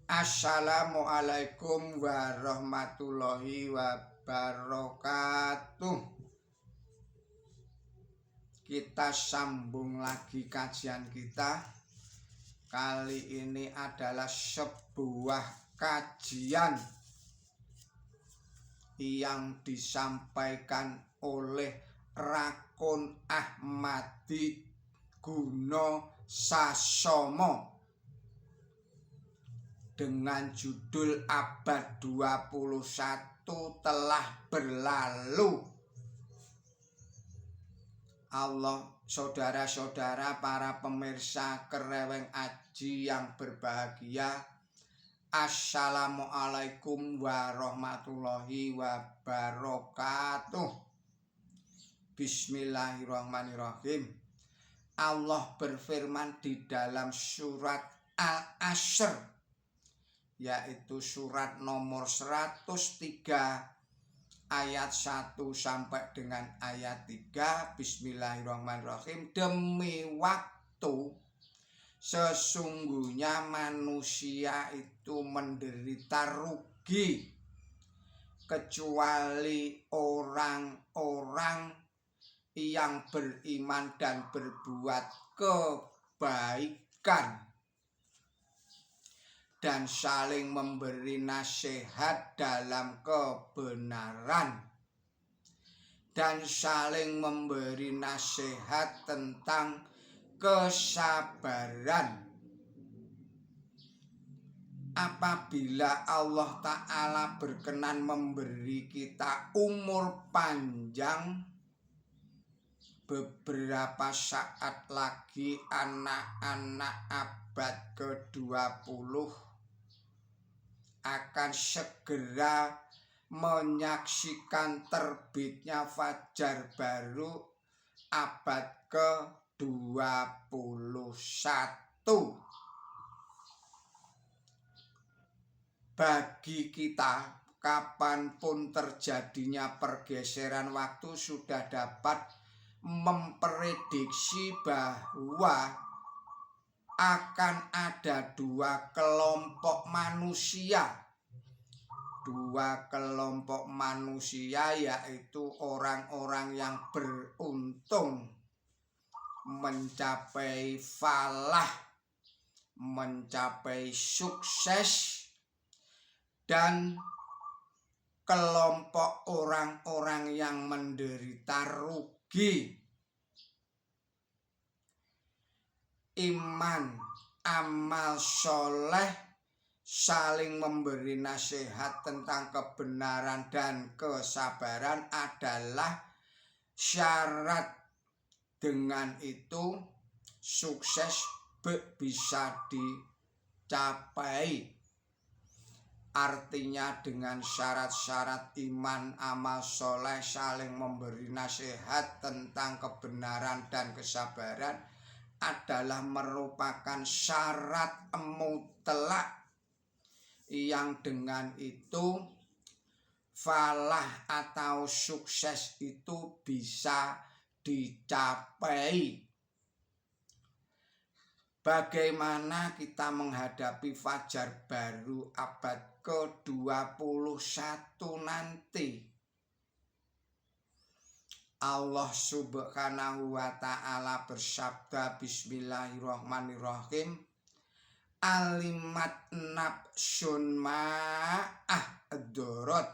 Assalamualaikum warahmatullahi wabarakatuh. Kita sambung lagi kajian kita. Kali ini adalah sebuah kajian yang disampaikan oleh Rakun Ahmadi Guno Sasomo dengan judul Abad 21 telah berlalu. Allah, saudara-saudara, para pemirsa Kereweng Aji yang berbahagia, Assalamualaikum warahmatullahi wabarakatuh. Bismillahirrahmanirrahim. Allah berfirman di dalam surat Al-Asr, yaitu surat nomor 103 ayat 1 sampai dengan ayat 3. Bismillahirrahmanirrahim. Demi waktu, sesungguhnya manusia itu menderita rugi kecuali orang-orang yang beriman dan berbuat kebaikan dan saling memberi nasihat dalam kebenaran dan saling memberi nasihat tentang kesabaran. Apabila Allah Ta'ala berkenan memberi kita umur panjang, beberapa saat lagi anak-anak abad ke-20 akan segera menyaksikan terbitnya fajar baru abad ke-21. Bagi kita, kapanpun terjadinya pergeseran waktu sudah dapat memprediksi bahwa akan ada dua kelompok manusia. Dua kelompok manusia, yaitu orang-orang yang beruntung mencapai falah, mencapai sukses, dan kelompok orang-orang yang menderita rugi. Iman, amal soleh, saling memberi nasihat tentang kebenaran dan kesabaran adalah syarat. Dengan itu sukses bisa dicapai. Artinya dengan syarat-syarat iman, amal soleh, saling memberi nasihat tentang kebenaran dan kesabaran adalah merupakan syarat mutlak yang dengan itu falah atau sukses itu bisa dicapai. Bagaimana kita menghadapi fajar baru abad ke-21 nanti? Allah Subhanahu wa Ta'ala bersabda, Bismillahirrahmanirrahim, alimat nafsun ma'ahdarat.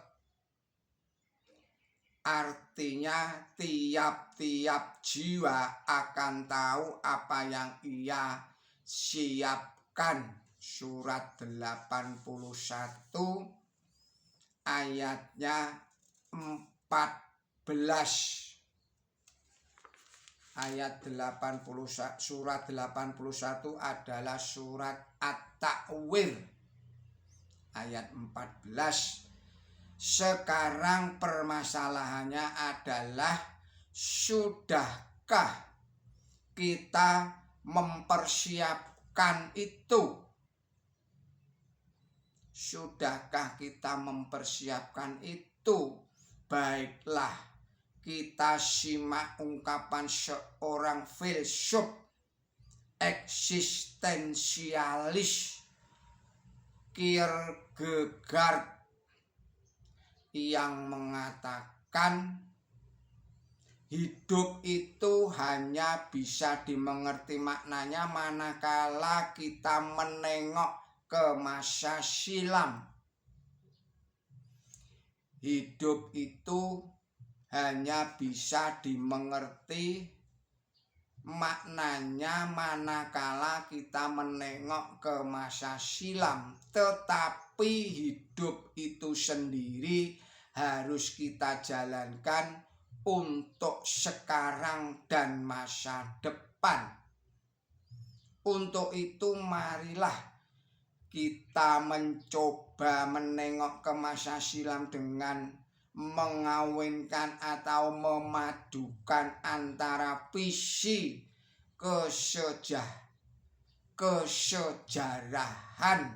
Artinya tiap-tiap jiwa akan tahu apa yang ia siapkan. Surat 81 ayatnya 14. Ayat 81, surat 81 adalah surat At-Takwir ayat 14. Sekarang permasalahannya adalah, sudahkah kita mempersiapkan itu? Sudahkah kita mempersiapkan itu? Baiklah, kita simak ungkapan seorang filsuf eksistensialis Kierkegaard yang mengatakan hidup itu hanya bisa dimengerti maknanya manakala kita menengok ke masa silam. Hidup itu hanya bisa dimengerti maknanya manakala kita menengok ke masa silam. Tetapi hidup itu sendiri harus kita jalankan untuk sekarang dan masa depan. Untuk itu marilah kita mencoba menengok ke masa silam dengan mengawinkan atau memadukan antara visi kesejarahan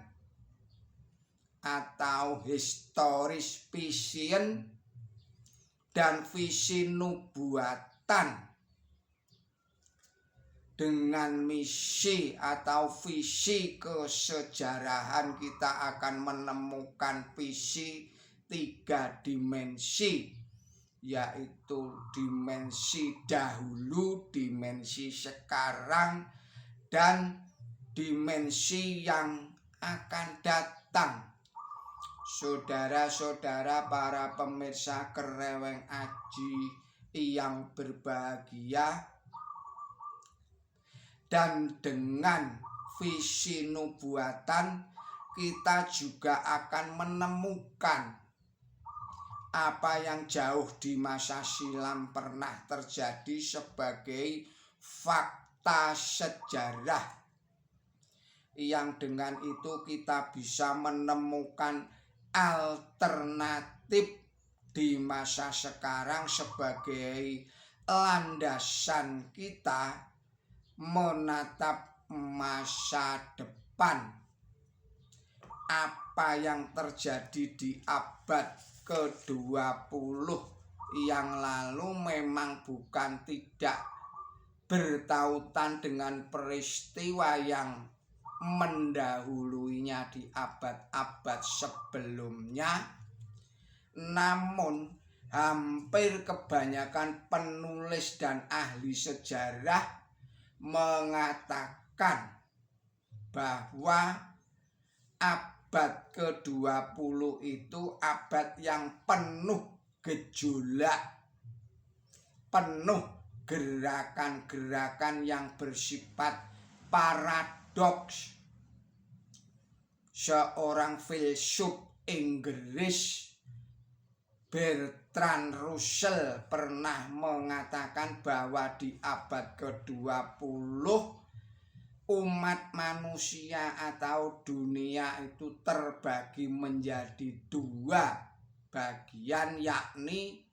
atau historis vision dan visi nubuatan dengan misi atau visi kesejarahan. Kita akan menemukan visi 3 dimensi, yaitu dimensi dahulu, dimensi sekarang, dan dimensi yang akan datang. Saudara-saudara para pemirsa Kereweng Aji yang berbahagia, dan dengan visi nubuatan kita juga akan menemukan apa yang jauh di masa silam pernah terjadi sebagai fakta sejarah, yang dengan itu kita bisa menemukan alternatif di masa sekarang sebagai landasan kita menatap masa depan. Apa yang terjadi di abad ke-20 yang lalu memang bukan tidak bertautan dengan peristiwa yang mendahulunya di abad-abad sebelumnya, namun hampir kebanyakan penulis dan ahli sejarah mengatakan bahwa abad ke-20 itu abad yang penuh gejolak, penuh gerakan-gerakan yang bersifat paradoks. Seorang filsuf Inggris, Bertrand Russell, pernah mengatakan bahwa di abad ke-20 umat manusia atau dunia itu terbagi menjadi 2 bagian, yakni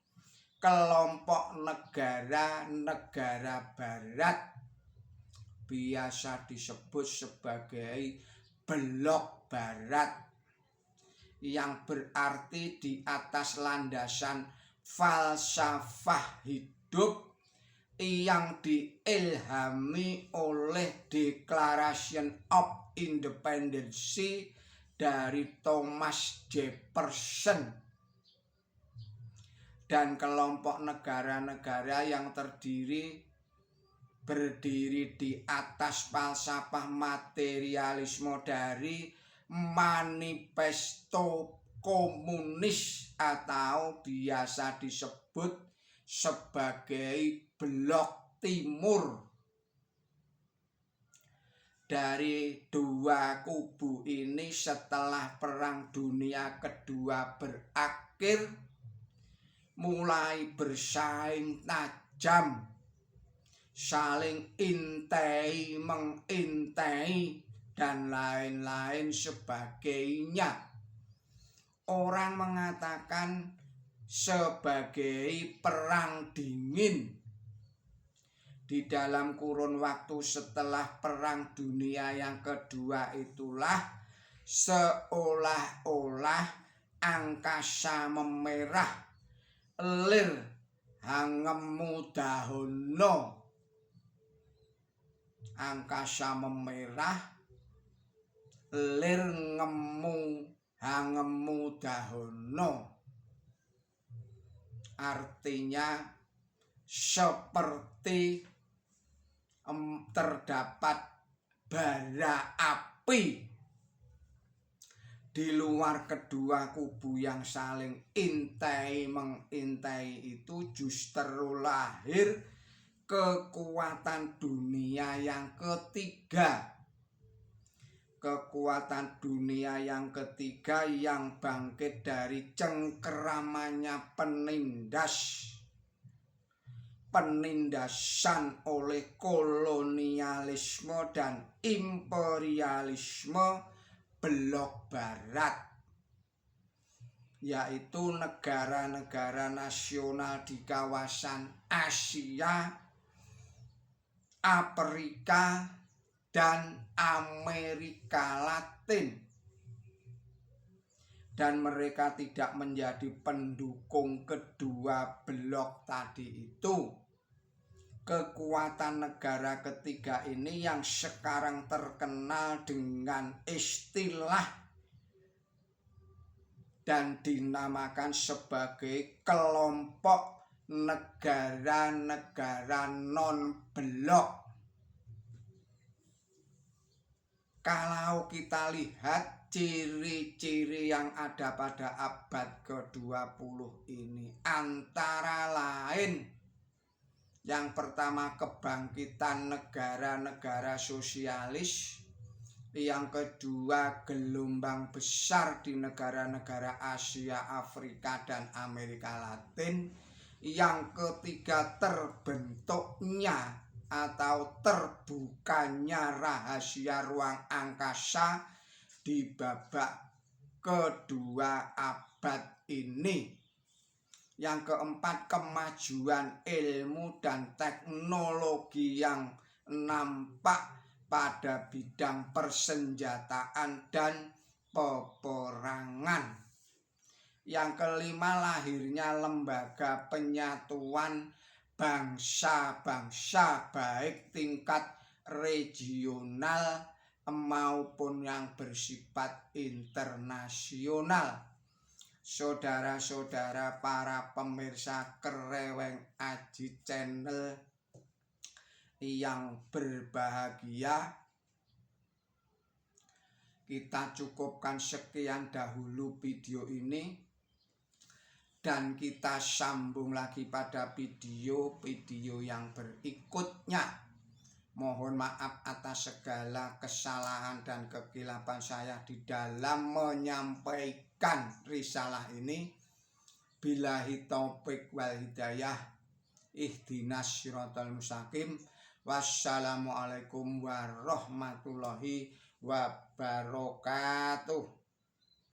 kelompok negara-negara barat, biasa disebut sebagai blok barat, yang berarti di atas landasan falsafah hidup yang diilhami oleh Declaration of Independence dari Thomas Jefferson, dan kelompok negara-negara yang berdiri di atas falsafah materialisme dari manifesto komunis atau biasa disebut sebagai blok timur. Dari 2 kubu ini setelah Perang Dunia Kedua berakhir mulai bersaing tajam, saling intai mengintai dan lain-lain sebagainya. Orang mengatakan sebagai perang dingin. Di dalam kurun waktu setelah Perang Dunia yang Kedua itulah seolah-olah angkasa memerah, lir hangemu dahono. Angkasa memerah, lir ngemu hangemu dahono. Artinya seperti terdapat bara api di luar kedua kubu yang saling intai mengintai itu, justru lahir kekuatan dunia yang ketiga. Kekuatan dunia yang ketiga yang bangkit dari cengkeramannya penindasan oleh kolonialisme dan imperialisme blok barat, yaitu negara-negara nasional di kawasan Asia, Afrika, dan Amerika Latin. Dan mereka tidak menjadi pendukung kedua blok tadi itu. Kekuatan negara ketiga ini yang sekarang terkenal dengan istilah dan dinamakan sebagai kelompok negara-negara non-blok. Kalau kita lihat ciri-ciri yang ada pada abad ke-20 ini, antara lain yang pertama kebangkitan negara-negara sosialis, yang kedua gelombang besar di negara-negara Asia, Afrika, dan Amerika Latin, yang ketiga terbentuknya atau terbukanya rahasia ruang angkasa di babak kedua abad ini. Yang keempat, kemajuan ilmu dan teknologi yang nampak pada bidang persenjataan dan peperangan. Yang kelima, lahirnya lembaga penyatuan bangsa-bangsa baik tingkat regional maupun yang bersifat internasional. Saudara-saudara para pemirsa Kreweng Aji Channel yang berbahagia, kita cukupkan sekian dahulu video ini dan kita sambung lagi pada video yang berikutnya. Mohon maaf atas segala kesalahan dan kekilapan saya di dalam menyampaikan risalah ini. Billahi taufik wal hidayah. Ihdinas siratal mustaqim. Wassalamualaikum warahmatullahi wabarakatuh.